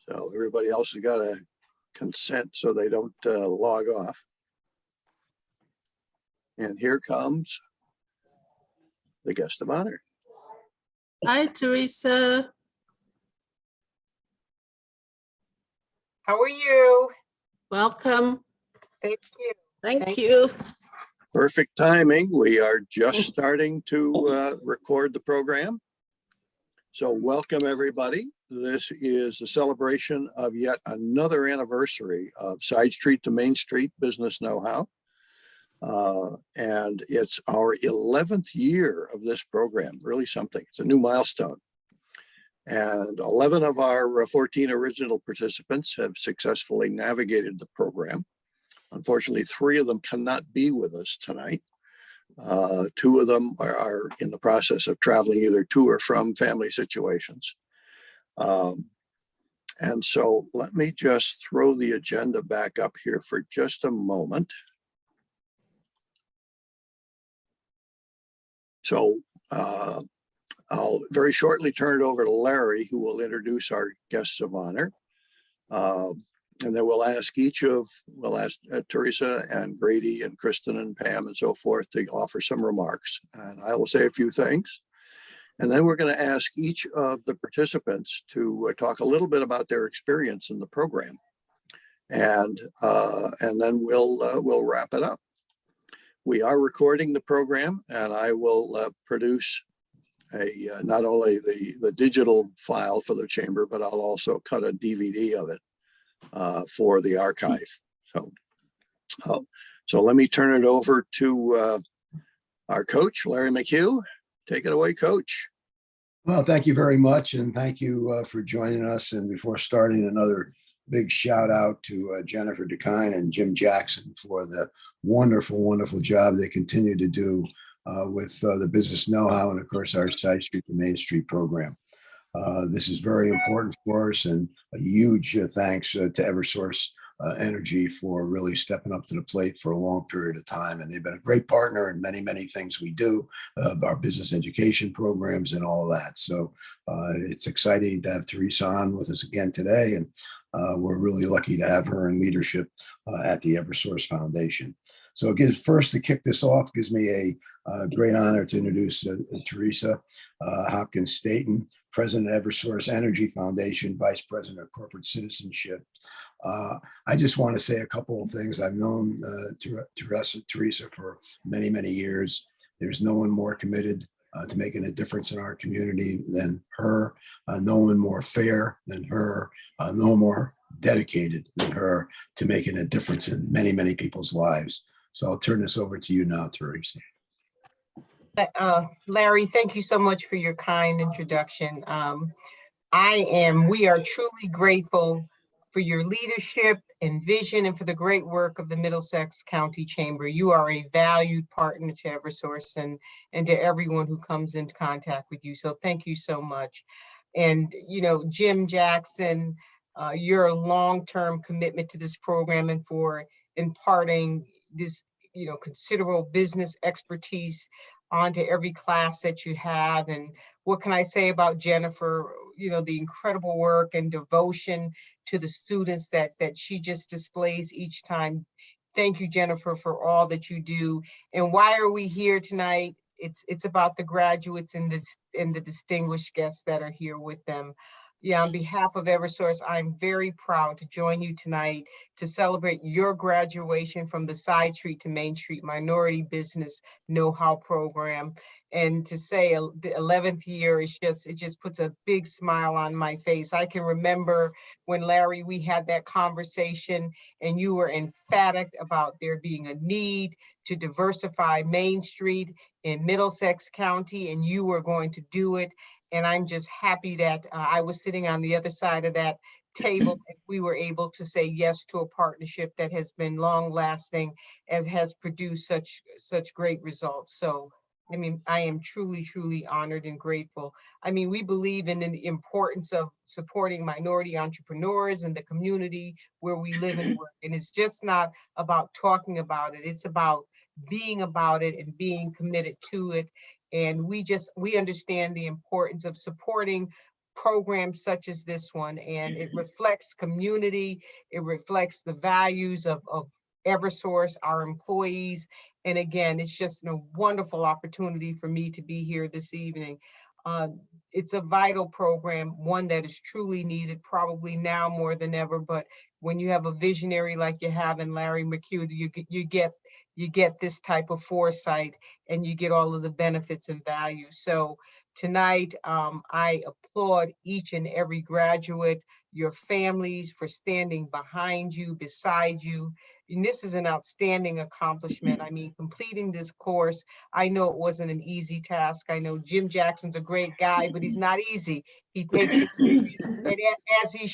So everybody else has got to consent so they don't log off. And here comes the guest of honor. Hi, Teresa. How are you? Welcome. Thank you. Thank you. Perfect timing. We are just starting to record the program. So welcome, everybody. This is a celebration of yet another anniversary of Side Street to Main Street Business Know-How. And it's our 11th year of this program, really something. It's a new milestone. And 11 of our 14 original participants have successfully navigated the program. Unfortunately, 3 of them cannot be with us tonight. 2 of them are in the process of traveling either to or from family situations. And so let me just throw the agenda back up here for just a moment. So I'll very shortly turn it over to Larry, who will introduce our guests of honor. And then we'll ask Teresa and Grady and Kristen and Pam and so forth to offer some remarks. And I will say a few things. And then we're going to ask each of the participants to talk a little bit about their experience in the program. And then we'll wrap it up. We are recording the program, and I will produce not only the digital file for the chamber, but I'll also cut a DVD of it for the archive. So let me turn it over to our coach, Larry Mchugh. Take it away, Coach. Well, thank you very much, and thank you for joining us. And before starting, another big shout out to Jennifer DeKine and Jim Jackson for the wonderful, wonderful job they continue to do with the business know-how and, of course, our Side Street to Main Street program. This is very important for us, and a huge thanks to Eversource Energy for really stepping up to the plate for a long period of time. And they've been a great partner in many, many things we do, our business education programs and all that. So it's exciting to have Teresa on with us again today. And we're really lucky to have her in leadership at the Eversource Foundation. So it gives first to kick this off, gives me a great honor to introduce Teresa Hopkins Staten, President of Eversource Energy Foundation, Vice President of Corporate Citizenship. I just want to say a couple of things. I've known Teresa for many, many years. There's no one more committed to making a difference in our community than her, no one more fair than her, no more dedicated than her to making a difference in many, many people's lives. So I'll turn this over to you now, Teresa. Larry, thank you so much for your kind introduction. We are truly grateful for your leadership and vision and for the great work of the Middlesex County Chamber. You are a valued partner to Eversource and to everyone who comes into contact with you. So thank you so much. And, you know, Jim Jackson, your long-term commitment to this program and for imparting this, you know, considerable business expertise onto every class that you have. And what can I say about Jennifer, you know, the incredible work and devotion to the students that she just displays each time. Thank you, Jennifer, for all that you do. And why are we here tonight? It's about the graduates and the distinguished guests that are here with them. Yeah, on behalf of Eversource, I'm very proud to join you tonight to celebrate your graduation from the Side Street to Main Street Minority Business Know-How Program. And to say the 11th year is it just puts a big smile on my face. I can remember when, Larry, we had that conversation and you were emphatic about there being a need to diversify Main Street in Middlesex County, and you were going to do it. And I'm just happy that I was sitting on the other side of that table and we were able to say yes to a partnership that has been long lasting, as has produced such great results. So, I mean, I am truly, truly honored and grateful. I mean, we believe in the importance of supporting minority entrepreneurs in the community where we live and work. And it's just not about talking about it. It's about being about it and being committed to it. And we understand the importance of supporting programs such as this one, and it reflects community, it reflects the values of Eversource, our employees. And again, it's just a wonderful opportunity for me to be here this evening. It's a vital program, one that is truly needed, probably now more than ever. But when you have a visionary like you have in Larry Mchugh, you get this type of foresight, and you get all of the benefits and value. So tonight, I applaud each and every graduate, your families for standing behind you, beside you. And this is an outstanding accomplishment. I mean, completing this course, I know it wasn't an easy task. I know Jim Jackson's a great guy, but he's not easy. He takes it serious, and as he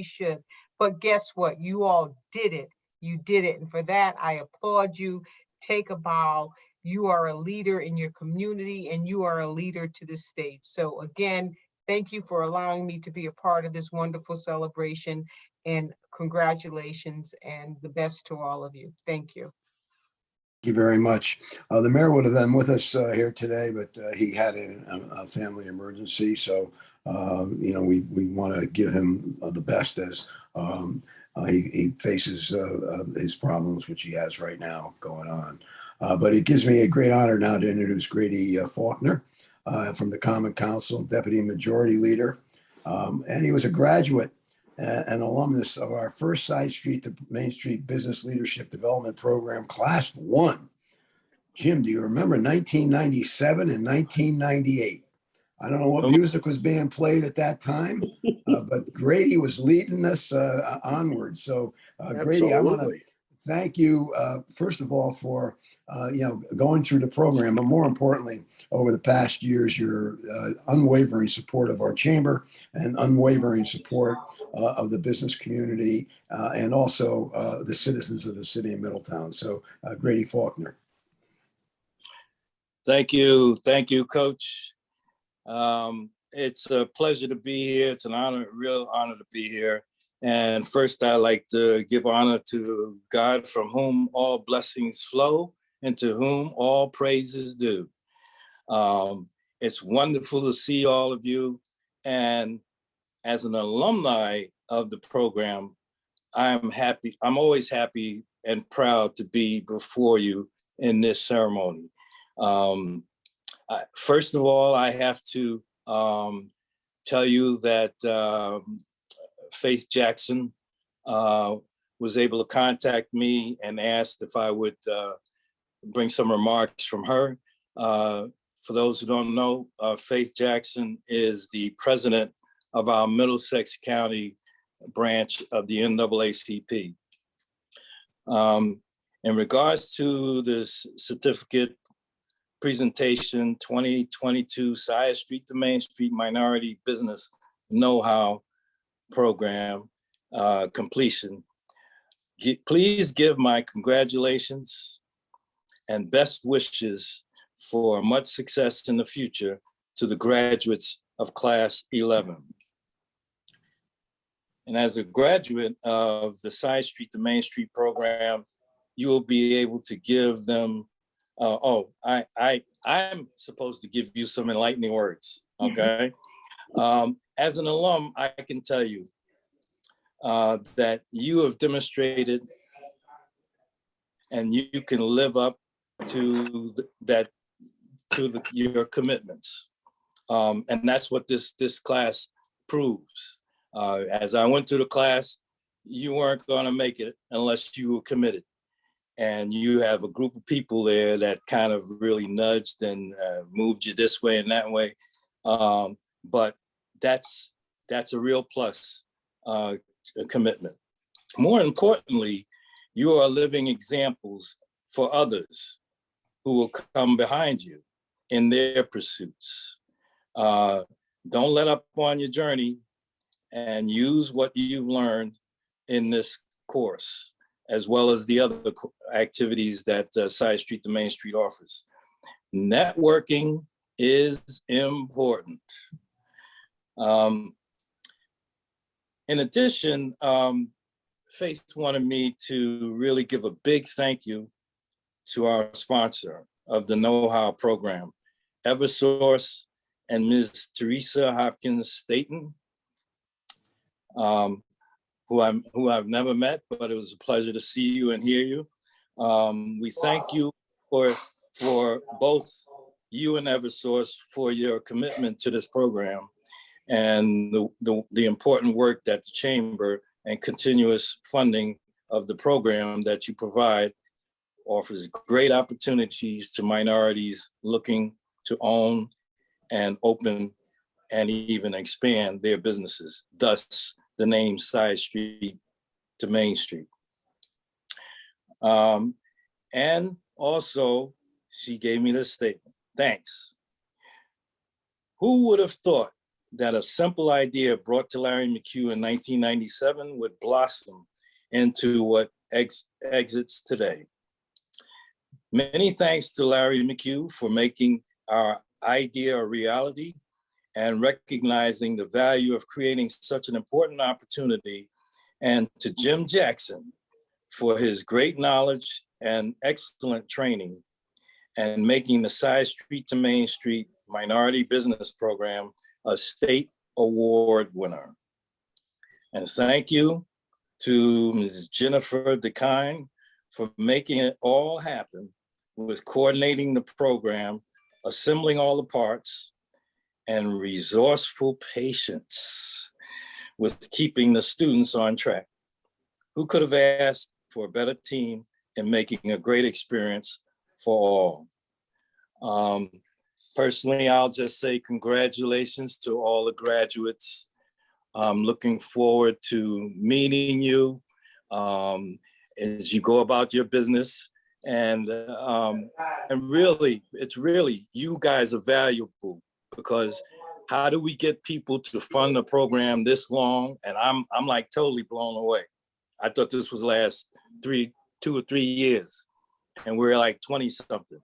should. But guess what? You all did it. You did it. And for that, I applaud you. Take a bow. You are a leader in your community, and you are a leader to the state. So again, thank you for allowing me to be a part of this wonderful celebration, and congratulations and the best to all of you. Thank you. Thank you very much. The mayor would have been with us here today, but he had a family emergency. So, we want to give him the best as he faces his problems, which he has right now going on. But it gives me a great honor now to introduce Grady Faulkner from the Common Council, Deputy Majority Leader. And he was a graduate and alumnus of our first Side Street to Main Street Business Leadership Development Program, Class 1. Jim, do you remember 1997 and 1998? I don't know what music was being played at that time, but Grady was leading us onward. So, Grady, I want to thank you, first of all, for going through the program, but more importantly, over the past years, your unwavering support of our chamber and unwavering support of the business community and also the citizens of the city of Middletown. So, Grady Faulkner. Thank you, Coach. It's a pleasure to be here. It's an honor, real honor to be here. And first, I'd like to give honor to God, from whom all blessings flow and to whom all praises due. It's wonderful to see all of you. And as an alumni of the program, I'm happy. I'm always happy and proud to be before you in this ceremony. First of all, I have to tell you that Faith Jackson was able to contact me and asked if I would bring some remarks from her. For those who don't know, Faith Jackson is the president of our Middlesex County branch of the NAACP. In regards to this certificate presentation 2022 Side Street to Main Street Minority Business Know-How Program completion, please give my congratulations and best wishes for much success in the future to the graduates of Class 11. And as a graduate of the Side Street to Main Street program, you will be able to give them, I'm supposed to give you some enlightening words, okay? As an alum, I can tell you that you have demonstrated and you can live up to your commitments. And that's what this class proves. As I went through the class, you weren't gonna make it unless you were committed. And you have a group of people there that kind of really nudged and moved you this way and that way. But that's a real plus, a commitment. More importantly, you are living examples for others who will come behind you in their pursuits. Don't let up on your journey and use what you've learned in this course, as well as the other activities that Side Street to Main Street offers. Networking is important. In addition, Faith wanted me to really give a big thank you to our sponsor of the Know-How program, Eversource and Ms. Teresa Hopkins Staten, who I've never met, but it was a pleasure to see you and hear you. We thank you for both you and Eversource for your commitment to this program and the important work that the Chamber and continuous funding of the program that you provide offers great opportunities to minorities looking to own and open and even expand their businesses, thus the name Side Street to Main Street. And also, she gave me this statement: thanks. Who would have thought that a simple idea brought to Larry Mchugh in 1997 would blossom into what exits today? Many thanks to Larry Mchugh for making our idea a reality and recognizing the value of creating such an important opportunity, and to Jim Jackson for his great knowledge and excellent training and making the Side Street to Main Street Minority Business Program a state award winner. And thank you to Ms. Jennifer DeKine for making it all happen with coordinating the program, assembling all the parts, and resourceful patience with keeping the students on track. Who could have asked for a better team in making a great experience for all? Personally, I'll just say congratulations to all the graduates. I'm looking forward to meeting you as you go about your business. And really, it's really, you guys are valuable, because how do we get people to fund a program this long? And I'm like totally blown away. I thought this was last 2 or 3 years, and we're like 20 something.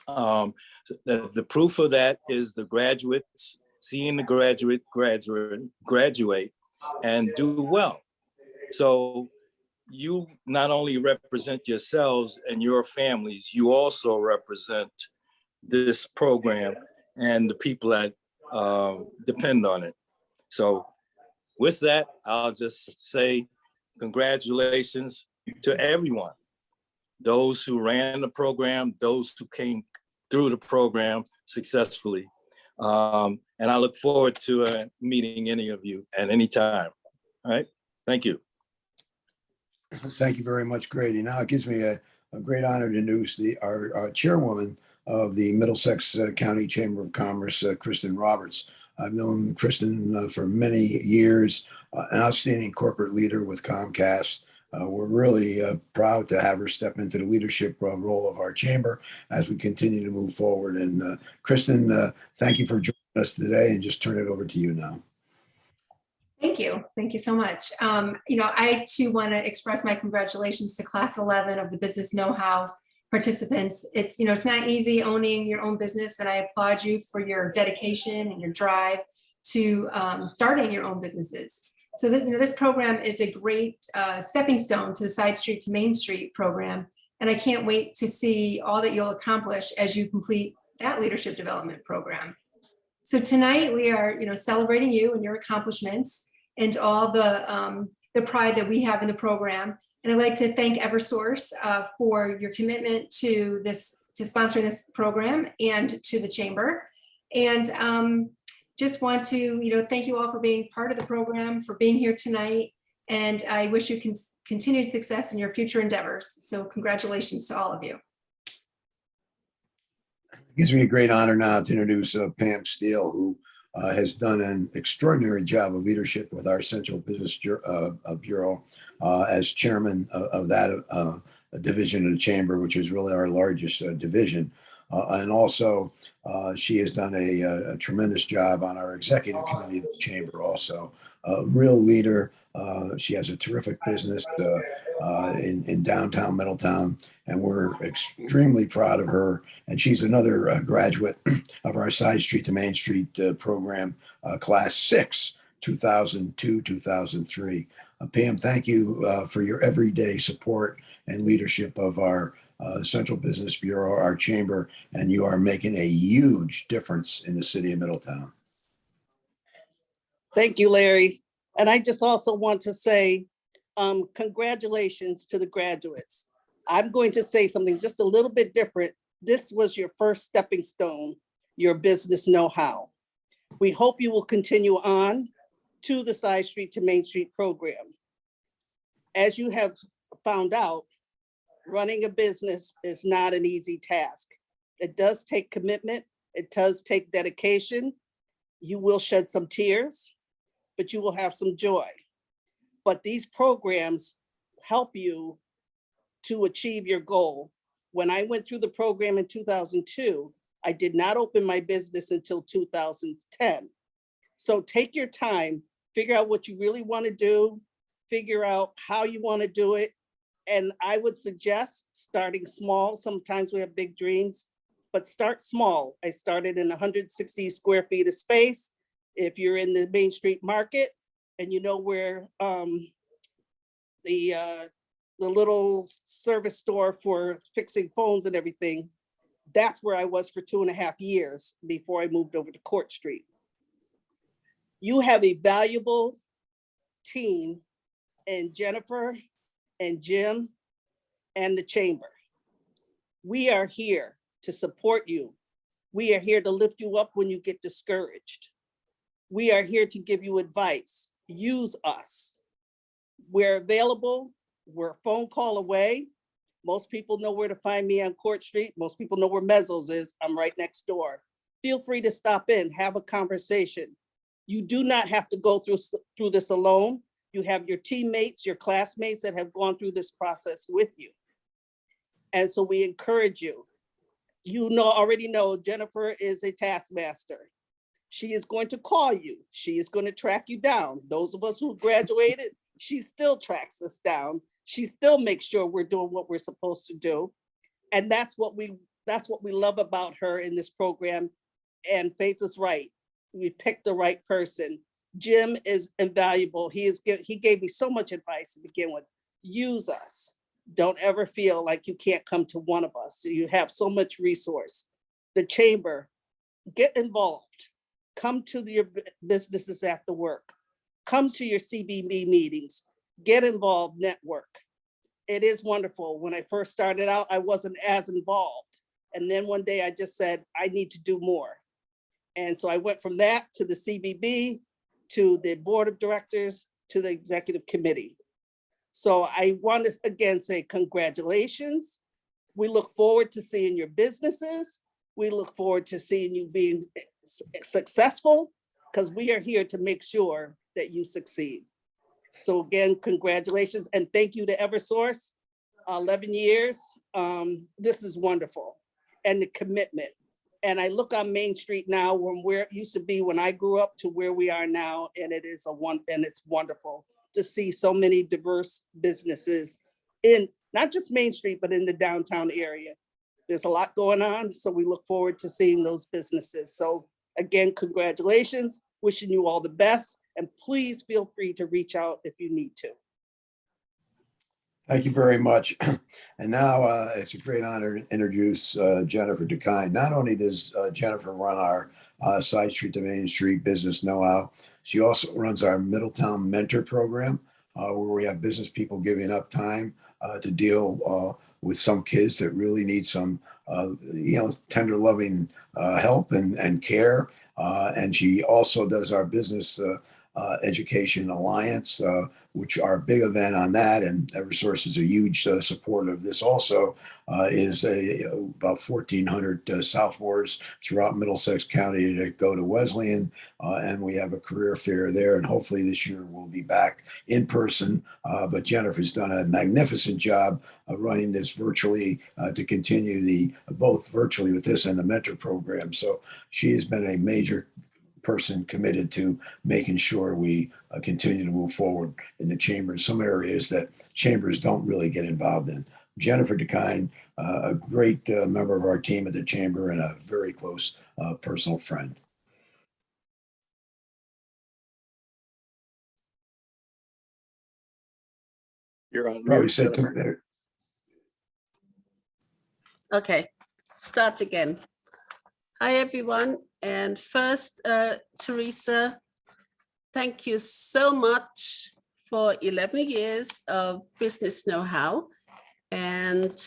The proof of that is the graduates, seeing the graduate and do well. So you not only represent yourselves and your families, you also represent this program and the people that depend on it. So with that, I'll just say congratulations to everyone. Those who ran the program, those who came through the program successfully. And I look forward to meeting any of you at any time. All right, thank you. Thank you very much, Grady. Now it gives me a great honor to introduce our chairwoman of the Middlesex County Chamber of Commerce, Kristen Roberts. I've known Kristen for many years, an outstanding corporate leader with Comcast. We're really proud to have her step into the leadership role of our chamber as we continue to move forward. And Kristen, thank you for joining us today, and just turn it over to you now. Thank you. Thank you so much. I too want to express my congratulations to Class 11 of the Business Know-How participants. It's not easy owning your own business, and I applaud you for your dedication and your drive to starting your own businesses. So this program is a great stepping stone to the Side Street to Main Street program, and I can't wait to see all that you'll accomplish as you complete that leadership development program. So tonight we are, celebrating you and your accomplishments and all the pride that we have in the program. And I'd like to thank Eversource for your commitment to sponsoring this program and to the chamber. And just want to, thank you all for being part of the program, for being here tonight. And I wish you continued success in your future endeavors. So congratulations to all of you. It gives me a great honor now to introduce Pam Steele, who has done an extraordinary job of leadership with our Central Business Bureau as chairman of that division of the chamber, which is really our largest division. And also, she has done a tremendous job on our executive committee of the chamber also. A real leader. She has a terrific business in downtown Middletown, and we're extremely proud of her. And she's another graduate of our Side Street to Main Street program, Class 6, 2002-2003. Pam, thank you for your everyday support and leadership of our Central Business Bureau, our chamber, and you are making a huge difference in the city of Middletown. Thank you, Larry. And I just also want to say congratulations to the graduates. I'm going to say something just a little bit different. This was your first stepping stone, your business know-how. We hope you will continue on to the Side Street to Main Street program. As you have found out, running a business is not an easy task. It does take commitment. It does take dedication. You will shed some tears, but you will have some joy. But these programs help you to achieve your goal. When I went through the program in 2002, I did not open my business until 2010. So take your time, figure out what you really want to do, figure out how you want to do it. And I would suggest starting small. Sometimes we have big dreams, but start small. I started in 160 square feet of space. If you're in the Main Street Market and you know where the little service store for fixing phones and everything, that's where I was for 2.5 years before I moved over to Court Street. You have a valuable team in Jennifer and Jim and the chamber. We are here to support you. We are here to lift you up when you get discouraged. We are here to give you advice. Use us. We're available. We're a phone call away. Most people know where to find me on Court Street. Most people know where Mezzo's is. I'm right next door. Feel free to stop in, have a conversation. You do not have to go through this alone. You have your teammates, your classmates that have gone through this process with you. And so we encourage you. You already know Jennifer is a taskmaster. She is going to call you. She is going to track you down. Those of us who graduated, she still tracks us down. She still makes sure we're doing what we're supposed to do. And that's what we love about her in this program. And Faith is right. We picked the right person. Jim is invaluable. He gave me so much advice to begin with. Use us. Don't ever feel like you can't come to one of us. You have so much resource. The chamber, get involved. Come to your businesses after work. Come to your CBB meetings. Get involved, network. It is wonderful. When I first started out, I wasn't as involved. And then one day I just said, I need to do more. And so I went from that to the CBB, to the board of directors, to the executive committee. So I want to again say congratulations. We look forward to seeing your businesses. We look forward to seeing you being successful, because we are here to make sure that you succeed. So again, congratulations and thank you to Eversource. 11 years, this is wonderful. And the commitment. And I look on Main Street now from where it used to be when I grew up to where we are now, and it's wonderful to see so many diverse businesses in not just Main Street, but in the downtown area. There's a lot going on, so we look forward to seeing those businesses. So again, congratulations, wishing you all the best, and please feel free to reach out if you need to. Thank you very much. And now it's a great honor to introduce Jennifer DeKine. Not only does Jennifer run our Side Street to Main Street Business Know-How, she also runs our Middletown Mentor Program, where we have business people giving up time to deal with some kids that really need some, tender, loving help and care. And she also does our Business Education Alliance, which our big event on that, and Eversource is a huge supporter of this also, is about 1,400 sophomores throughout Middlesex County that go to Wesleyan, and we have a career fair there, and hopefully this year we'll be back in person. But Jennifer's done a magnificent job of running this virtually to continue both virtually with this and the mentor program. So she has been a major person committed to making sure we continue to move forward in the chamber in some areas that chambers don't really get involved in. Jennifer DeKine, a great member of our team at the chamber and a very close personal friend. You're on Probably mute, said Jennifer. Okay, start again. Hi, everyone. And first, Teresa, thank you so much for 11 years of business know-how. And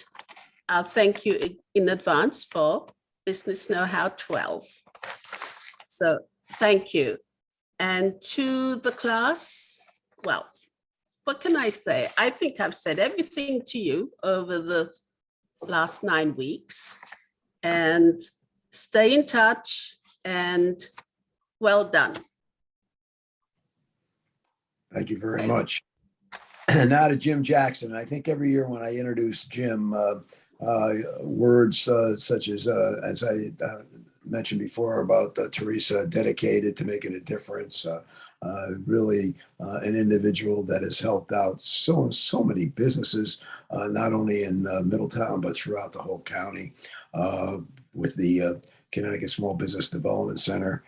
I'll thank you in advance for business know-how 12. So thank you. And to the class, well, what can I say? I think I've said everything to you over the last 9 weeks. And stay in touch and well done. Thank you very much. And now to Jim Jackson. I think every year when I introduce Jim, words such as I mentioned before about Teresa, dedicated to making a difference, really an individual that has helped out so many businesses, not only in Middletown, but throughout the whole county with the Connecticut Small Business Development Center,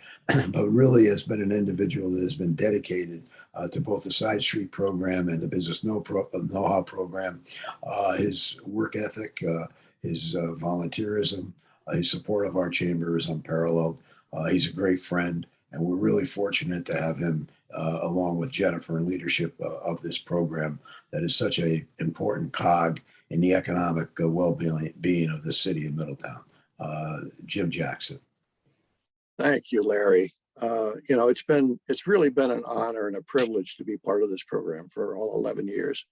but really has been an individual that has been dedicated to both the Side Street program and the Business Know-How program. His work ethic, his volunteerism, his support of our chamber is unparalleled. He's a great friend, and we're really fortunate to have him along with Jennifer in leadership of this program that is such an important cog in the economic well-being of the city of Middletown. Jim Jackson. Thank you, Larry. It's really been an honor and a privilege to be part of this program for all 11 years.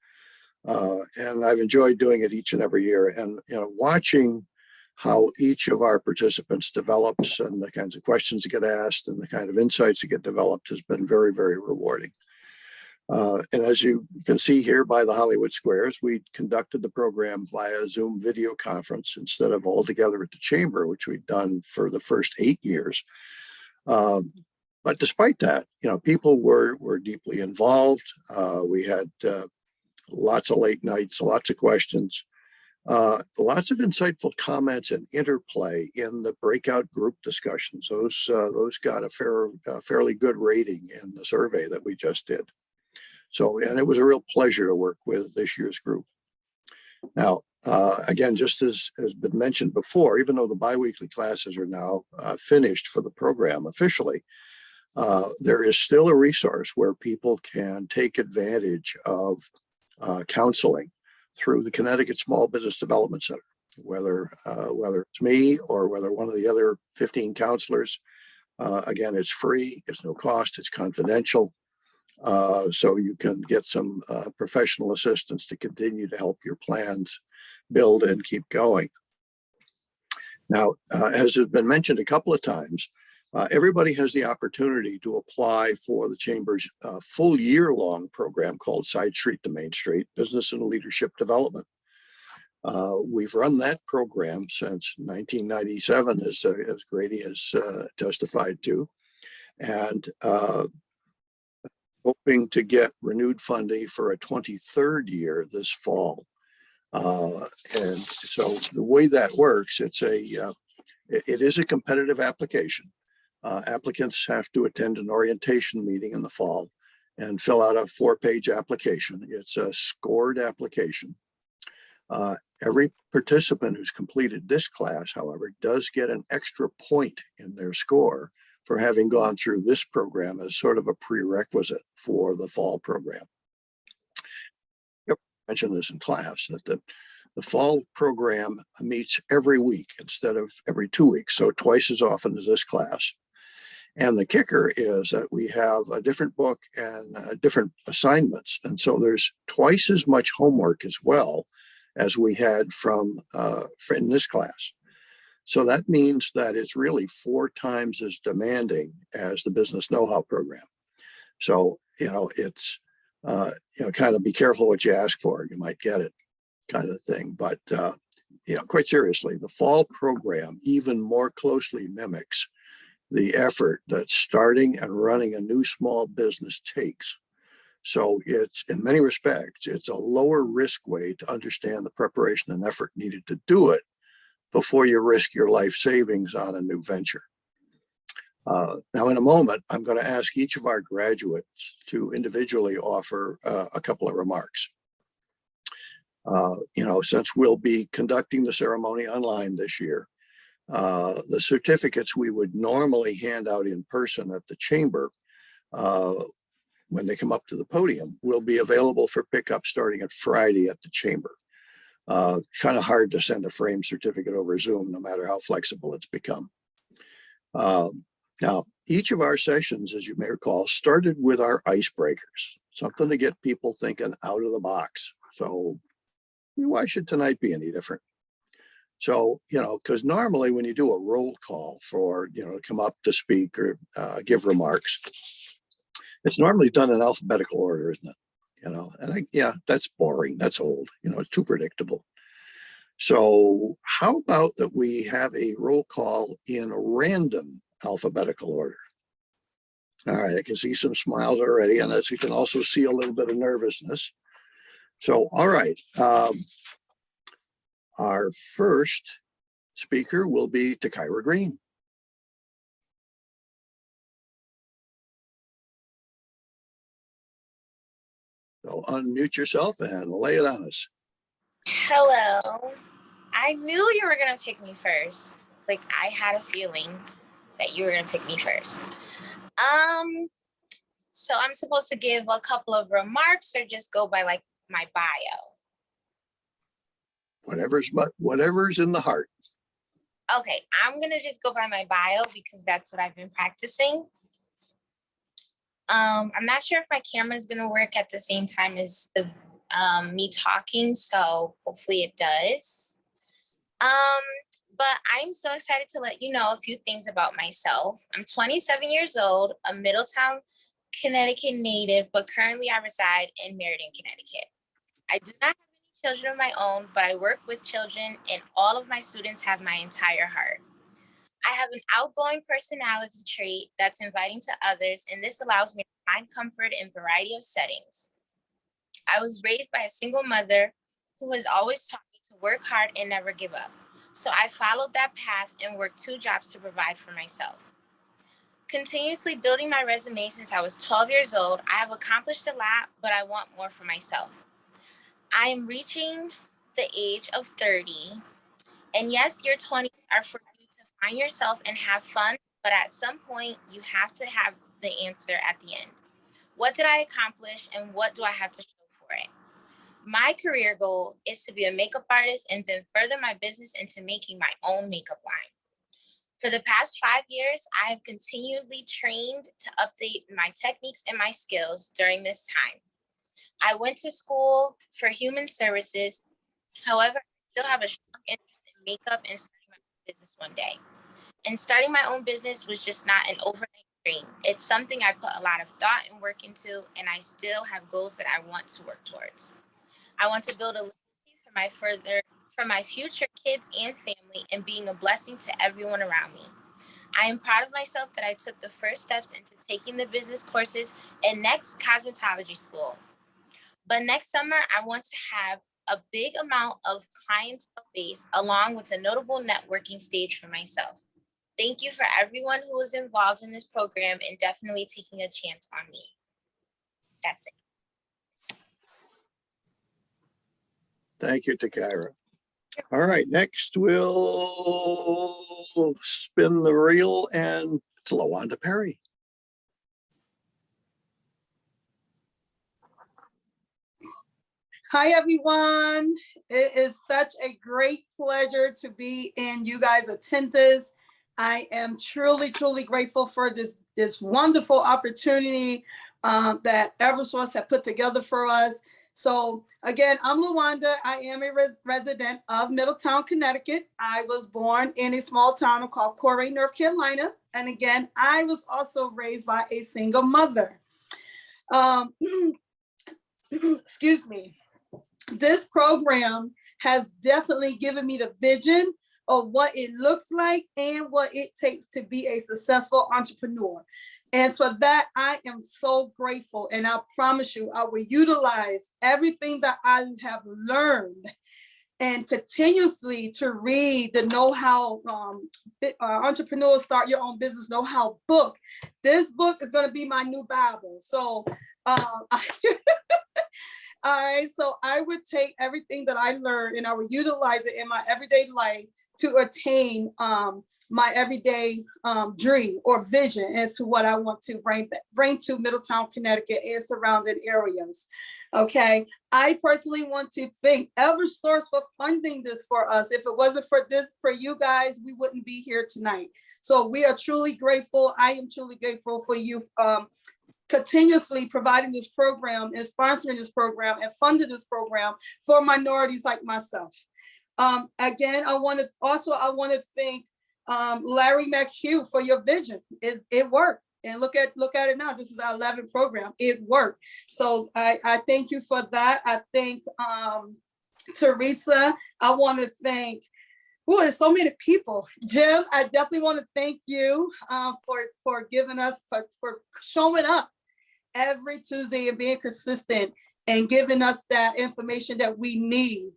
And I've enjoyed doing it each and every year. And, watching how each of our participants develops and the kinds of questions that get asked and the kind of insights that get developed has been very, very rewarding. And as you can see here by the Hollywood Squares, we conducted the program via Zoom video conference instead of all together at the chamber, which we'd done for the first 8 years. But despite that, people were deeply involved. We had lots of late nights, lots of questions, lots of insightful comments and interplay in the breakout group discussions. Those got a fairly good rating in the survey that we just did. So, and it was a real pleasure to work with this year's group. Now, again, just as has been mentioned before, even though the biweekly classes are now finished for the program officially, there is still a resource where people can take advantage of counseling through the Connecticut Small Business Development Center, whether it's me or whether one of the other 15 counselors. Again, it's free, it's no cost, it's confidential. So you can get some professional assistance to continue to help your plans build and keep going. Now, as has been mentioned a couple of times, everybody has the opportunity to apply for the Chamber's full year-long program called Side Street to Main Street, Business and Leadership Development. We've run that program since 1997, as Grady has testified to, and hoping to get renewed funding for a 23rd year this fall. And so the way that works, it is a competitive application. Applicants have to attend an orientation meeting in the fall and fill out a 4-page application. It's a scored application. Every participant who's completed this class, however, does get an extra point in their score for having gone through this program as sort of a prerequisite for the fall program. I mentioned this in class, that the fall program meets every week instead of every 2 weeks, so twice as often as this class. And the kicker is that we have a different book and different assignments. And so there's twice as much homework as well as we had in this class. So that means that it's really 4 times as demanding as the Business Know-How program. So, it's, kind of be careful what you ask for, you might get it kind of thing. But, quite seriously, the fall program even more closely mimics the effort that starting and running a new small business takes. So it's, in many respects, it's a lower risk way to understand the preparation and effort needed to do it before you risk your life savings on a new venture. Now, in a moment, I'm going to ask each of our graduates to individually offer a couple of remarks. Since we'll be conducting the ceremony online this year, the certificates we would normally hand out in person at the chamber when they come up to the podium will be available for pickup starting at Friday at the chamber. Kind of hard to send a framed certificate over Zoom, no matter how flexible it's become. Now, each of our sessions, as you may recall, started with our icebreakers, something to get people thinking out of the box. So why should tonight be any different? So, because normally when you do a roll call for, come up to speak or give remarks, it's normally done in alphabetical order, isn't it? That's boring. That's old. It's too predictable. So how about that we have a roll call in random alphabetical order? All right, I can see some smiles already, and as you can also see a little bit of nervousness. So, all right. Our first speaker will be Takira Green. So unmute yourself and lay it on us. Hello. I knew you were going to pick me first. Like, I had a feeling that you were going to pick me first. So I'm supposed to give a couple of remarks or just go by like my bio? Whatever's in the heart. Okay, I'm going to just go by my bio because that's what I've been practicing. I'm not sure if my camera is going to work at the same time as the me talking, so hopefully it does. But I'm so excited to let you know a few things about myself. I'm 27 years old, a Middletown, Connecticut native, but currently I reside in Meriden, Connecticut. I do not have any children of my own, but I work with children and all of my students have my entire heart. I have an outgoing personality trait that's inviting to others, and this allows me to find comfort in a variety of settings. I was raised by a single mother who has always taught me to work hard and never give up. So I followed that path and worked 2 jobs to provide for myself. Continuously building my resume since I was 12 years old, I have accomplished a lot, but I want more for myself. I am reaching the age of 30, and yes, your 20s are for you to find yourself and have fun, but at some point, you have to have the answer at the end. What did I accomplish, and what do I have to show for it? My career goal is to be a makeup artist and then further my business into making my own makeup line. For the past 5 years, I have continually trained to update my techniques and my skills during this time. I went to school for human services. However, I still have a strong interest in makeup and starting my own business one day. And starting my own business was just not an overnight dream. It's something I put a lot of thought and work into, and I still have goals that I want to work towards. I want to build a legacy for my future kids and family and being a blessing to everyone around me. I am proud of myself that I took the first steps into taking the business courses in Next Cosmetology School. But next summer, I want to have a big amount of clientele base along with a notable networking stage for myself. Thank you for everyone who was involved in this program and definitely taking a chance on me. That's it. Thank you, Takira. All right, next we'll spin the reel and it's LaWanda Perry. Hi, everyone. It is such a great pleasure to be in you guys' attendance. I am truly, truly grateful for this wonderful opportunity that Eversource have put together for us. So again, I'm LaWanda. I am a resident of Middletown, Connecticut. I was born in a small town called Corey, North Carolina. And again, I was also raised by a single mother. Excuse me. This program has definitely given me the vision of what it looks like and what it takes to be a successful entrepreneur. And for that, I am so grateful. And I promise you, I will utilize everything that I have learned and continuously to read the know-how entrepreneurs start your own business know-how book. All right, so I would take everything that I learned and I would utilize it in my everyday life to attain my everyday dream or vision as to what I want to bring to Middletown, Connecticut and surrounding areas. Okay, I personally want to thank Eversource for funding this for us. If it wasn't for this, for you guys, we wouldn't be here tonight. So we are truly grateful. I am truly grateful for you continuously providing this program and sponsoring this program and funding this program for minorities like myself. Again, I want to thank Larry Mchugh for your vision. It worked. And look at it now. This is our 11th program. It worked. So I thank you for that. I thank Teresa. I want to thank, there's so many people. Jim, I definitely want to thank you for giving us, for showing up every Tuesday and being consistent and giving us that information that we need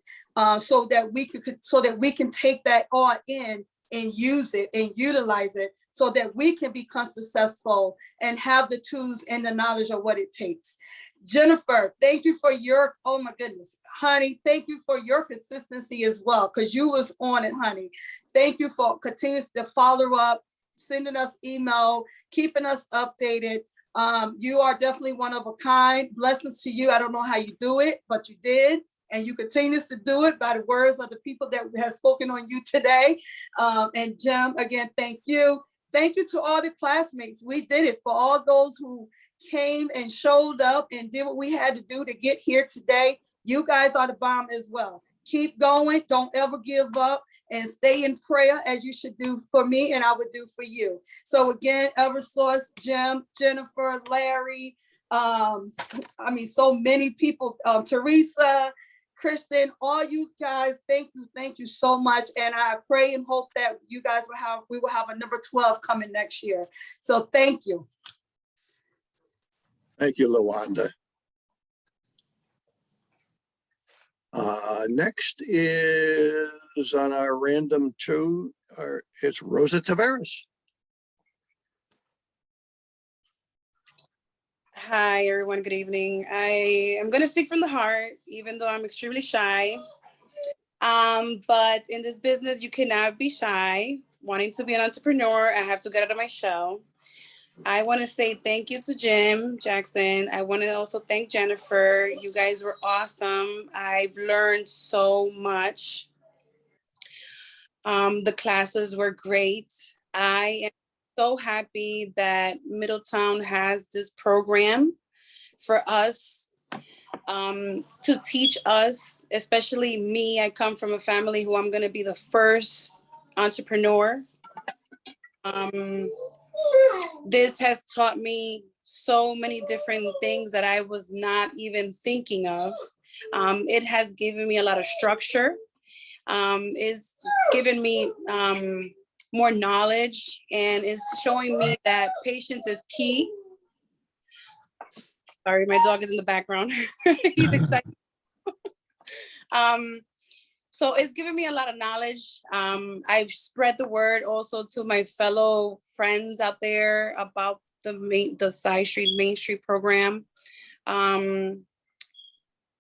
so that we can take that all in and use it and utilize it so that we can become successful and have the tools and the knowledge of what it takes. Jennifer, thank you for your, oh my goodness, honey, thank you for your consistency as well, because you was on it, honey. Thank you for continuing to follow up, sending us email, keeping us updated. You are definitely one of a kind. Blessings to you. I don't know how you do it, but you did. And you continue to do it by the words of the people that have spoken on you today. And Jim, again, thank you. Thank you to all the classmates. We did it. For all those who came and showed up and did what we had to do to get here today. You guys are the bomb as well. Keep going. Don't ever give up and stay in prayer as you should do for me and I would do for you. So again, Eversource, Jim, Jennifer, Larry, so many people, Teresa, Kristen, all you guys, thank you so much. And I pray and hope that you guys we will have a number 12 coming next year. So thank you. Thank you, Lawanda. Next is on our random two, it's Rosa Taveras. Hi, everyone. Good evening. I am going to speak from the heart, even though I'm extremely shy. But in this business, you cannot be shy. Wanting to be an entrepreneur, I have to get out of my shell. I want to say thank you to Jim Jackson. I want to also thank Jennifer. You guys were awesome. I've learned so much. The classes were great. I am so happy that Middletown has this program for us to teach us, especially me. I come from a family who I'm going to be the first entrepreneur. This has taught me so many different things that I was not even thinking of. It has given me a lot of structure. It's given me more knowledge and is showing me that patience is key. Sorry, my dog is in the background. He's excited. So it's given me a lot of knowledge. I've spread the word also to my fellow friends out there about the Side Street Main Street program.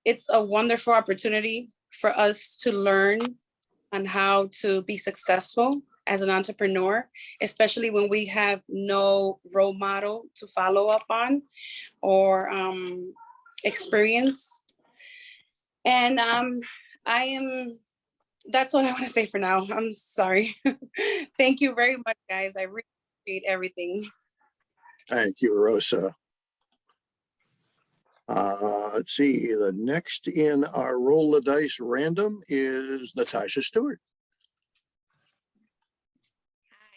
It's a wonderful opportunity for us to learn on how to be successful as an entrepreneur, especially when we have no role model to follow up on or experience. And that's what I want to say for now. I'm sorry. Thank you very much, guys. I really appreciate everything. Thank you, Rosa. Let's see, the next in our roll the dice random is Natasha Stewart.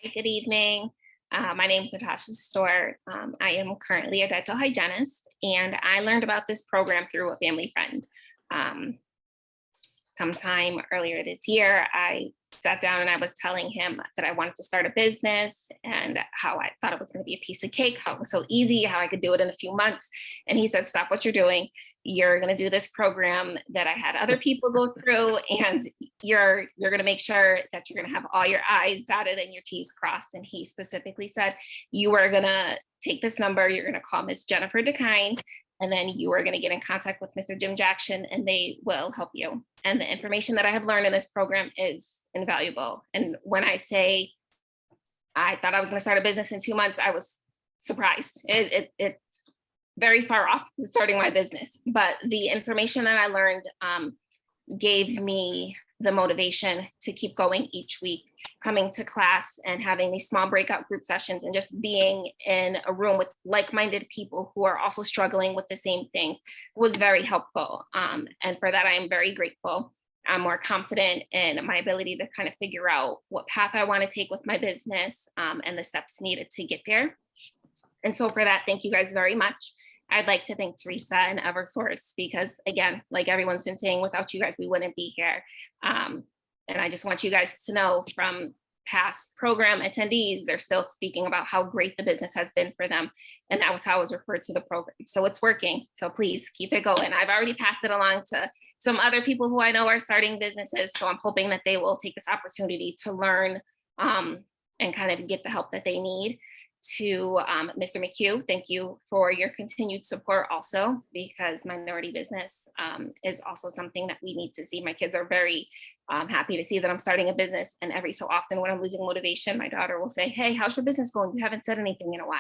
Hi, good evening. My name is Natasha Stewart. I am currently a dental hygienist, and I learned about this program through a family friend. Sometime earlier this year, I sat down and I was telling him that I wanted to start a business and how I thought it was going to be a piece of cake, how it was so easy, how I could do it in a few months. And he said, stop what you're doing. You're going to do this program that I had other people go through, and you're going to make sure that you're going to have all your I's dotted and your T's crossed. And he specifically said, you are going to take this number, you're going to call Miss Jennifer DeKine, And then you are going to get in contact with Mr. Jim Jackson and they will help you. And the information that I have learned in this program is invaluable. And when I say I thought I was going to start a business in 2 months, I was surprised. It's very far off starting my business, but the information that I learned gave me the motivation to keep going each week, coming to class and having these small breakout group sessions and just being in a room with like-minded people who are also struggling with the same things was very helpful. And for that, I am very grateful. I'm more confident in my ability to kind of figure out what path I want to take with my business and the steps needed to get there. And so for that, thank you guys very much. I'd like to thank Teresa and Eversource because again, like everyone's been saying, without you guys, we wouldn't be here. And I just want you guys to know from past program attendees, they're still speaking about how great the business has been for them. And that was how I was referred to the program. So it's working. So please keep it going. I've already passed it along to some other people who I know are starting businesses. So I'm hoping that they will take this opportunity to learn and kind of get the help that they need. To Mr. Mchugh, thank you for your continued support also, because minority business is also something that we need to see. My kids are very happy to see that I'm starting a business. And every so often when I'm losing motivation, my daughter will say, hey, how's your business going? You haven't said anything in a while.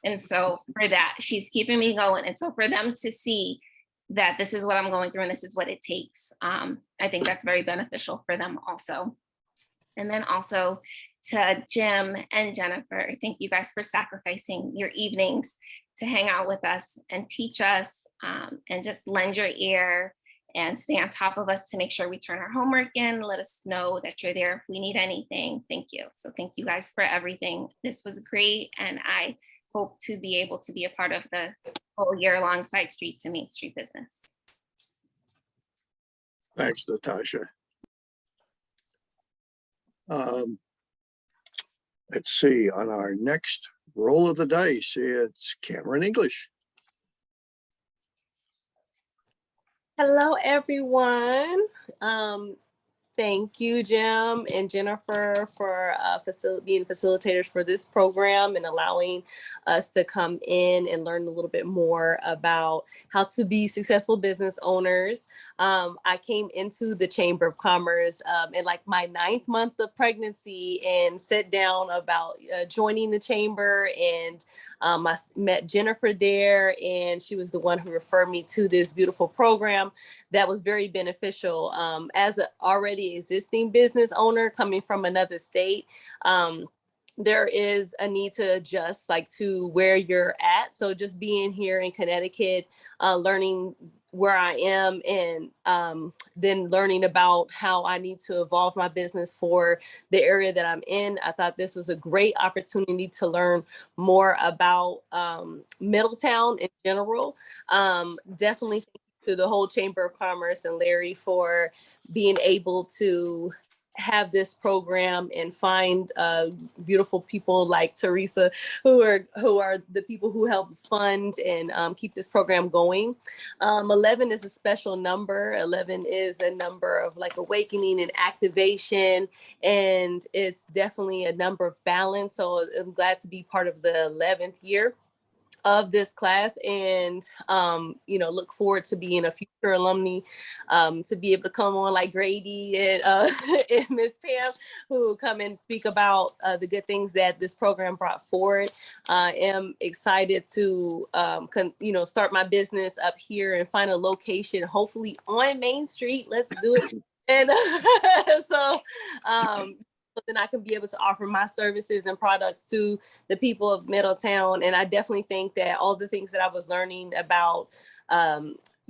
And so for that, she's keeping me going. And so for them to see that this is what I'm going through and this is what it takes, I think that's very beneficial for them also. And then also to Jim and Jennifer, thank you guys for sacrificing your evenings to hang out with us and teach us and just lend your ear and stay on top of us to make sure we turn our homework in. Let us know that you're there if we need anything. Thank you. So thank you guys for everything. This was great. And I hope to be able to be a part of the whole year alongside Street to Main Street Business. Thanks, Natasha. Let's see, on our next roll of the dice, it's Cameron English. Hello, everyone. Thank you, Jim and Jennifer, for being facilitators for this program and allowing us to come in and learn a little bit more about how to be successful business owners. I came into the Chamber of Commerce in like my 9th month of pregnancy and sat down about joining the chamber, and I met Jennifer there, and she was the one who referred me to this beautiful program that was very beneficial. As an already existing business owner coming from another state, there is a need to adjust like to where you're at. So just being here in Connecticut, learning where I am, and then learning about how I need to evolve my business for the area that I'm in. I thought this was a great opportunity to learn more about Middletown in general. Definitely to the whole Chamber of Commerce and Larry for being able to have this program and find beautiful people like Teresa, who are the people who help fund and keep this program going. 11 is a special number. 11 is a number of like awakening and activation, and it's definitely a number of balance. So I'm glad to be part of the 11th year of this class, and look forward to being a future alumni, to be able to come on like Grady and and Miss Pam, who come and speak about the good things that this program brought forward. I am excited to start my business up here and find a location, hopefully on Main Street. Let's do it. And then I can be able to offer my services and products to the people of Middletown. And I definitely think that all the things that I was learning about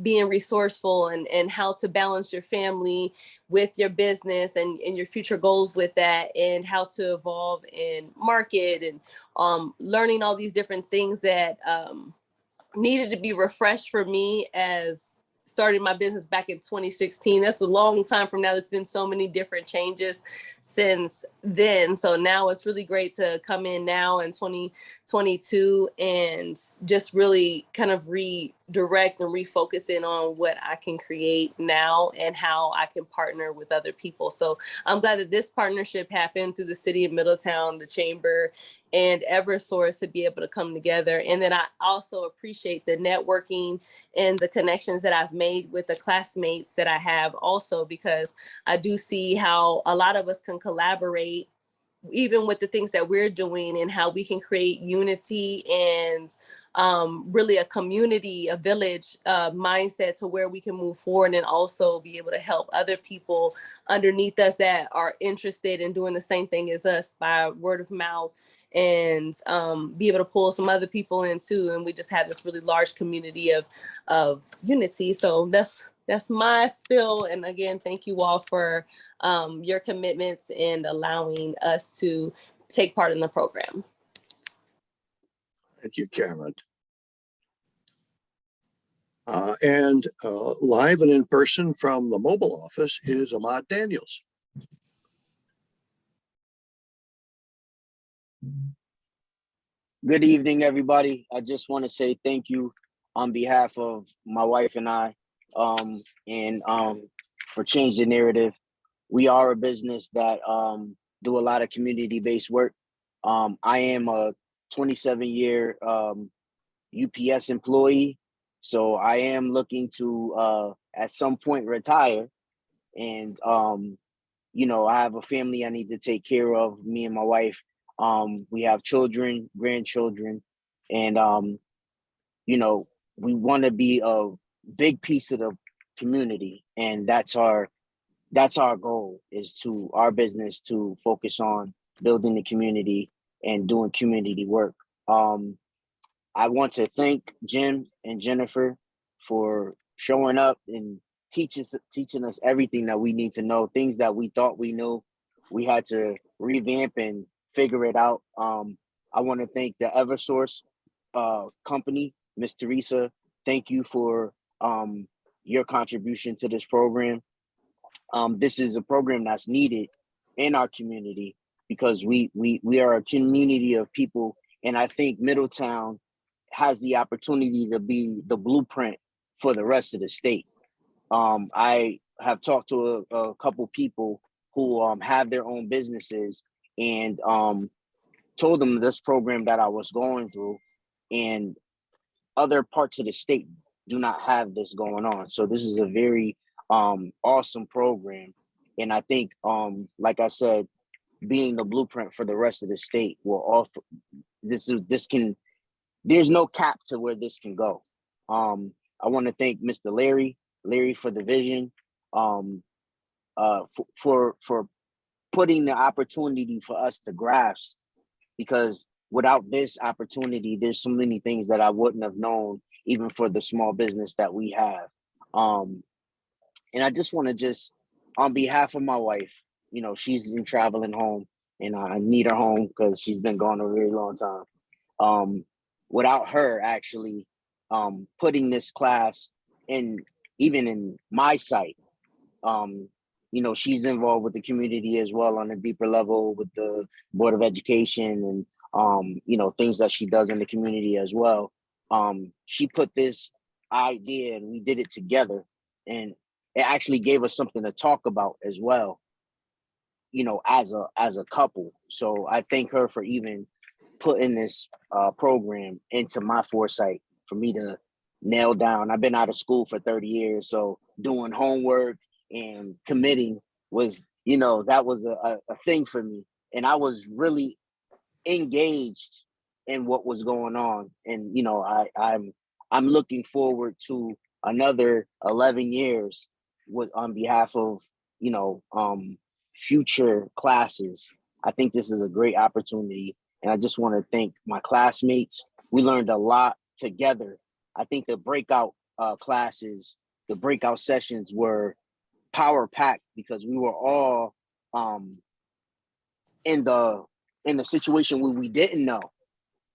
being resourceful and how to balance your family with your business and your future goals with that, and how to evolve and market, and learning all these different things that needed to be refreshed for me as started my business back in 2016. That's a long time from now. There's been so many different changes since then. So now it's really great to come in now in 2022 and just really kind of direct and refocus in on what I can create now and how I can partner with other people. So I'm glad that this partnership happened through the city of Middletown, the chamber, and Eversource to be able to come together. And then I also appreciate the networking and the connections that I've made with the classmates that I have also, because I do see how a lot of us can collaborate even with the things that we're doing and how we can create unity and really a community, a village mindset to where we can move forward and also be able to help other people underneath us that are interested in doing the same thing as us by word of mouth, and be able to pull some other people in too. And we just have this really large community of unity. So that's my spill. And again, thank you all for your commitments and allowing us to take part in the program. Thank you, Cameron. And live and in person from the mobile office is Ahmad Daniels. Good evening, everybody. I just want to say thank you on behalf of my wife and I, and for Change the Narrative. We are a business that do a lot of community-based work. I am a 27-year UPS employee, so I am looking to at some point retire. And you know, I have a family I need to take care of, me and my wife. We have children, grandchildren, and you know, we want to be a big piece of the community, and that's our goal, is to our business to focus on building the community and doing community work. I want to thank Jim and Jennifer for showing up and teaching us everything that we need to know. Things that we thought we knew, we had to revamp and figure it out. I want to thank the Eversource company, Miss Teresa. Thank you for your contribution to this program. This is a program that's needed in our community because we are a community of people, and I think Middletown has the opportunity to be the blueprint for the rest of the state. I have talked to a couple people who have their own businesses, and told them this program that I was going through, and other parts of the state do not have this going on. So this is a very awesome program. And I think, like I said, being the blueprint for the rest of the state will offer, there's no cap to where this can go. I want to thank Mr. Larry for the vision, for putting the opportunity for us to grasp, because without this opportunity, there's so many things that I wouldn't have known, even for the small business that we have. And I just want to on behalf of my wife, you know, she's in traveling home, and I need her home because she's been gone a very long time. Without her actually putting this class in, even in my site, you know, she's involved with the community as well on a deeper level with the Board of Education and, you know, things that she does in the community as well. She put this idea and we did it together, and it actually gave us something to talk about as well, you know, as a couple. So I thank her for even putting this program into my foresight for me to nail down. I've been out of school for 30 years, so doing homework and committing was, you know, that was a thing for me. And I was really engaged in what was going on. And, you know, I'm looking forward to another 11 years on behalf of, you know, future classes. I think this is a great opportunity. And I just want to thank my classmates. We learned a lot together. I think the breakout classes, the breakout sessions were power packed because we were all in the situation where we didn't know.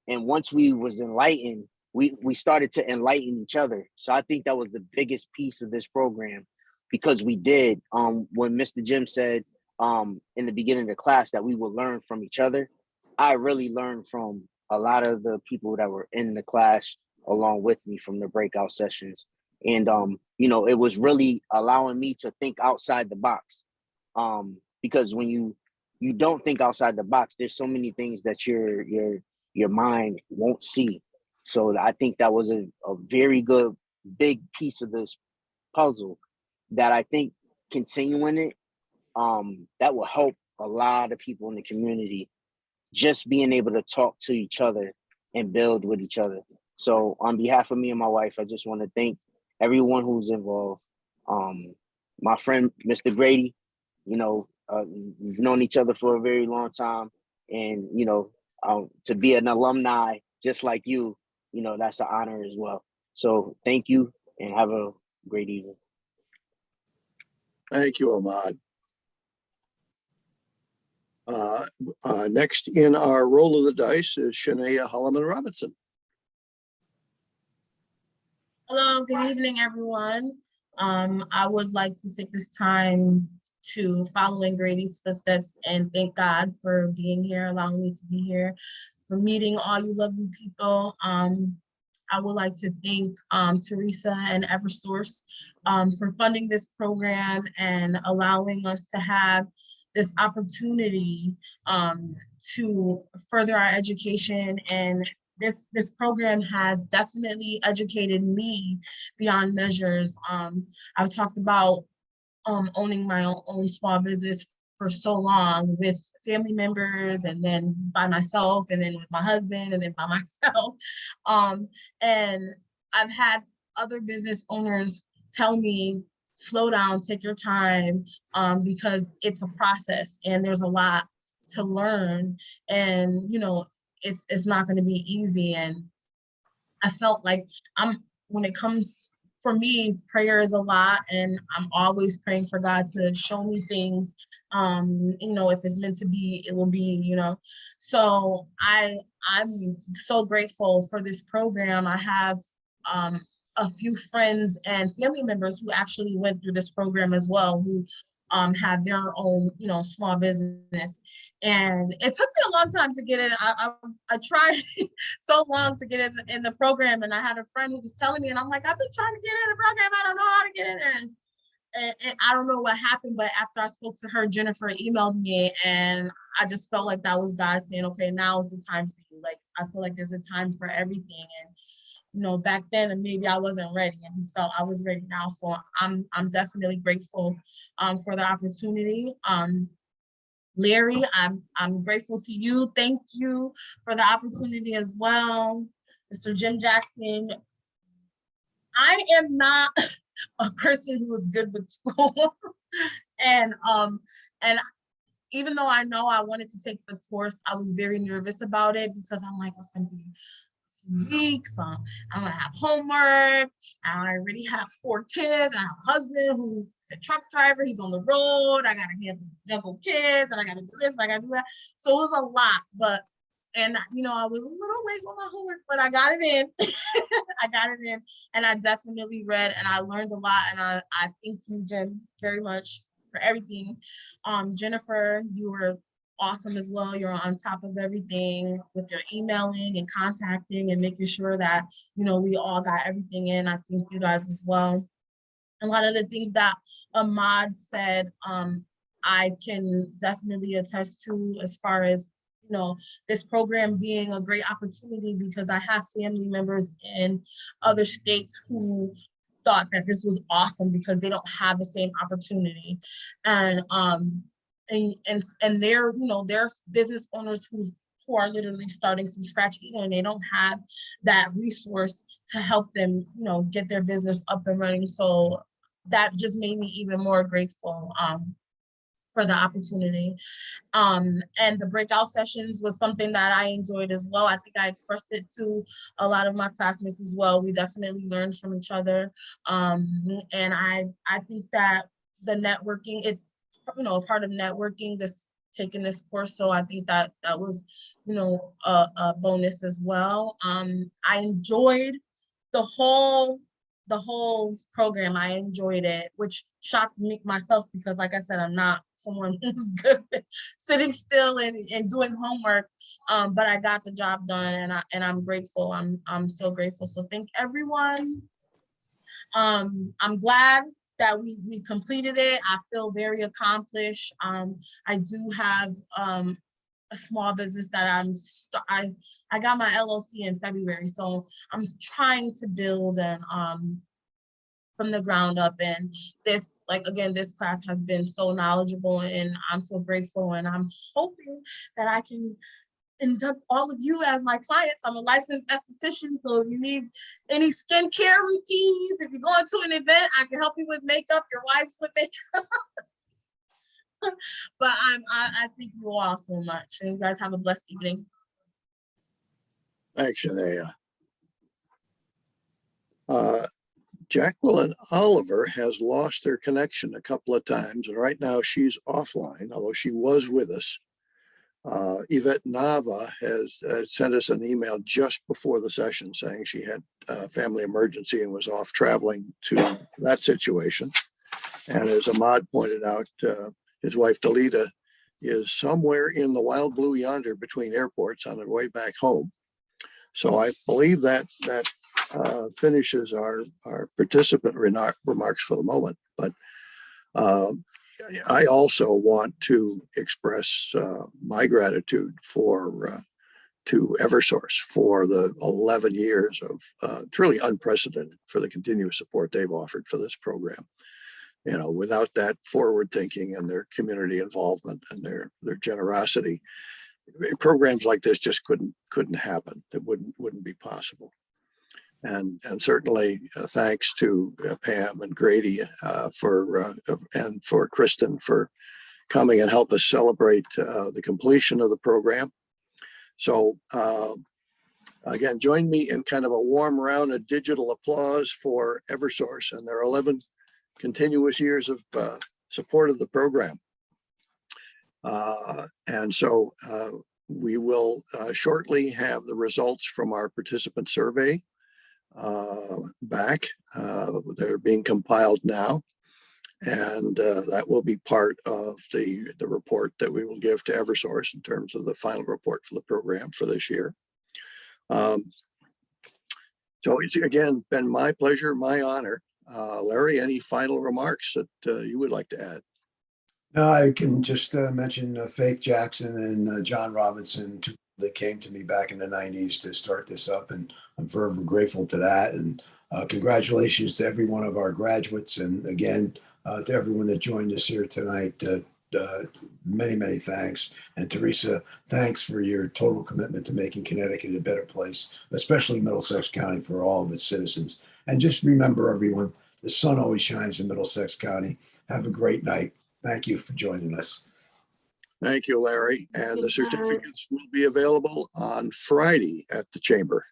And once we was enlightened, we started to enlighten each other. So I think that was the biggest piece of this program, because we did, when Mr. Jim said in the beginning of the class that we would learn from each other, I really learned from a lot of the people that were in the class along with me from the breakout sessions. And, you know, it was really allowing me to think outside the box. Because when you don't think outside the box, there's so many things that your mind won't see. So I think that was a very good, big piece of this puzzle that I think continuing it, that will help a lot of people in the community, just being able to talk to each other and build with each other. So on behalf of me and my wife, I just want to thank everyone who's involved. My friend, Mr. Grady, you know, we've known each other for a very long time. And, you know, to be an alumni just like you know, that's an honor as well. So thank you and have a great evening. Thank you, Ahmad. Next in our roll of the dice is Shania Holloman Robinson. Hello, good evening, everyone. I would like to take this time to follow in Grady's footsteps and thank God for being here, allowing me to be here, for meeting all you lovely people. I would like to thank Teresa and Eversource for funding this program and allowing us to have this opportunity to further our education. And this program has definitely educated me beyond measures. I've talked about owning my own small business for so long with family members, and then by myself, and then with my husband, and then by myself. And I've had other business owners tell me, slow down, take your time, because it's a process and there's a lot to learn, and you know, it's not going to be easy. And I felt like when it comes, for me, prayer is a lot, and I'm always praying for God to show me things. You know, if it's meant to be, it will be, you know. So I'm so grateful for this program. I have a few friends and family members who actually went through this program as well, who have their own, you know, small business. And it took me a long time to get in. I tried so long to get in the program, and I had a friend who was telling me, and I'm like, I've been trying to get in the program. I don't know how to get in there. And I don't know what happened, but after I spoke to her, Jennifer emailed me, and I just felt like that was God saying, okay, now is the time for you. Like, I feel like there's a time for everything. And you know, back then, and maybe I wasn't ready, and he felt I was ready now. So I'm definitely grateful for the opportunity. Larry, I'm grateful to you. Thank you for the opportunity as well. Mr. Jim Jackson, I am not a person who is good with school. and even though I know I wanted to take the course, I was very nervous about it because I'm like, it's gonna be weeks. I'm gonna have homework. I already have 4 kids. I have a husband who's a truck driver. He's on the road. I gotta juggle kids, and I gotta do this, and I gotta do that. So it was a lot. And you know, I was a little late on my homework, but I got it in. I got it in, and I definitely read, and I learned a lot. And I thank you, Jen, very much for everything. Jennifer, you were awesome as well. You're on top of everything with your emailing and contacting and making sure that, you know, we all got everything in. I thank you guys as well. A lot of the things that Ahmad said, I can definitely attest to, as far as, you know, this program being a great opportunity, because I have family members in other states who thought that this was awesome because they don't have the same opportunity. And they're, you know, there's business owners who are literally starting from scratch, and they don't have that resource to help them, you know, get their business up and running. So that just made me even more grateful for the opportunity. And the breakout sessions was something that I enjoyed as well. I think I expressed it to a lot of my classmates as well. We definitely learned from each other. And I think that the networking, it's, you know, a part of networking, taking this course. So I think that was, you know, a bonus as well. I enjoyed the whole the whole program, I enjoyed it, which shocked me myself because, like I said, I'm not someone who's good at sitting still and doing homework. But I got the job done, and I'm grateful. I'm so grateful. So thank everyone. I'm glad that we completed it. I feel very accomplished. I do have a small business that I got my LLC in February, so I'm trying to build and from the ground up. And this, like, again, this class has been so knowledgeable, and I'm so grateful, and I'm hoping that I can induct all of you as my clients. I'm a licensed esthetician, so if you need any skincare routines, if you're going to an event, I can help you with makeup, your wife's with makeup. But I thank you all so much, and you guys have a blessed evening. Thanks, Shania. Jacqueline Oliver has lost their connection a couple of times, and right now she's offline, although she was with us. Yvette Nava has sent us an email just before the session saying she had a family emergency and was off traveling to that situation. And as Ahmad pointed out, his wife Dalita is somewhere in the wild blue yonder between airports on her way back home. So I believe that finishes our participant remarks for the moment. But I also want to express my gratitude to Eversource for the 11 years of truly unprecedented for the continuous support they've offered for this program. You know, without that forward thinking and their community involvement and their generosity, programs like this just couldn't happen. It wouldn't be possible. And certainly thanks to Pam and Grady and for Kristen for coming and help us celebrate the completion of the program. So again, join me in kind of a warm round of digital applause for Eversource and their 11 continuous years of support of the program. And so we will shortly have the results from our participant survey back. They're being compiled now, and that will be part of the report that we will give to Eversource in terms of the final report for the program for this year. So it's again been my pleasure, my honor. Larry, any final remarks that you would like to add? No, I can just mention Faith Jackson and John Robinson, two that came to me back in the 90s to start this up, and I'm forever grateful to that. And congratulations to every one of our graduates, and again to everyone that joined us here tonight. Many, many thanks. And Teresa, thanks for your total commitment to making Connecticut a better place, especially Middlesex County, for all of its citizens. And just remember, everyone, the sun always shines in Middlesex County. Have a great night. Thank you for joining us. Thank you, Larry. And the certificates will be available on Friday at the chamber.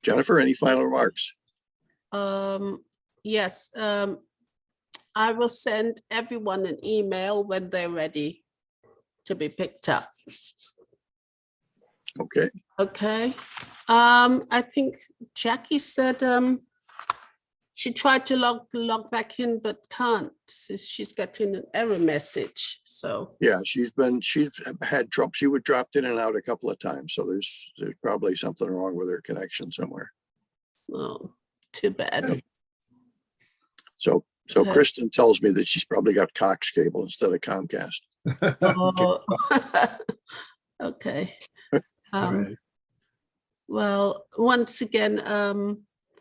Jennifer, any final remarks? Yes, I will send everyone an email when they're ready to be picked up. Okay. Okay. I think Jackie said she tried to log back in, but can't. She's getting an error message. So yeah, she's had trouble. She would dropped in and out a couple of times. So there's probably something wrong with her connection somewhere. Oh, too bad. So okay. Kristen tells me that she's probably got Cox cable instead of Comcast. Oh. Okay. Right. Well, once again,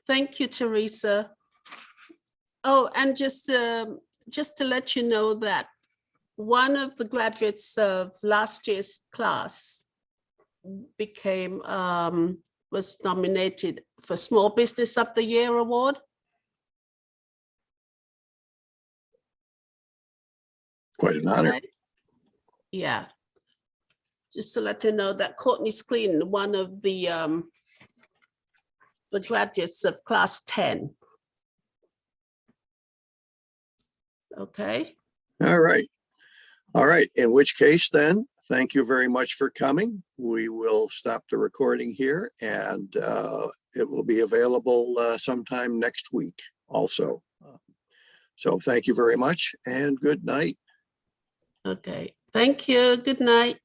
thank you, Teresa. Oh, and just to let you know that one of the graduates of last year's class was nominated for Small Business of the Year award. Quite an honor. Okay. Yeah. Just to let you know that Courtney Skleen, one of the graduates of class 10. Okay. All right. All right. In which case then, thank you very much for coming. We will stop the recording here, and it will be available sometime next week. also. So thank you very much and good night. Okay, thank you. Good night.